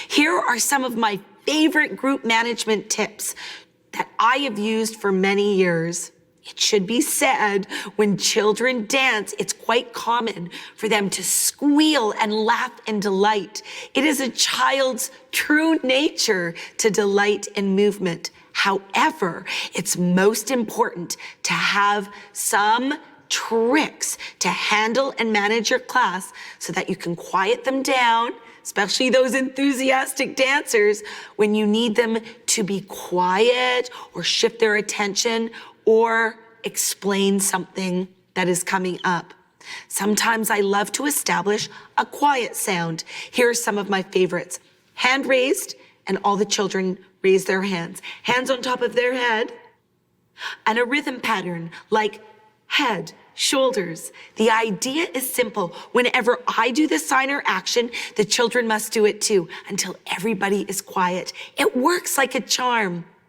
Here are some of my favorite group management tips that I have used for many years. It should be said, when children dance, it's quite common for them to squeal and laugh in delight. It is a child's true nature to delight in movement. However, it's most important to have some tricks to handle and manage your class so that you can quiet them down, especially those enthusiastic dancers, when you need them to be quiet or shift their attention or explain something that is coming up. Sometimes I love to establish a quiet sound. Here are some of my favorites. Hand raised, and all the children raise their hands. Hands on top of their head, and a rhythm pattern like head, shoulders. The idea is simple. Whenever I do the sign or action, the children must do it too, until everybody is quiet. It works like a charm.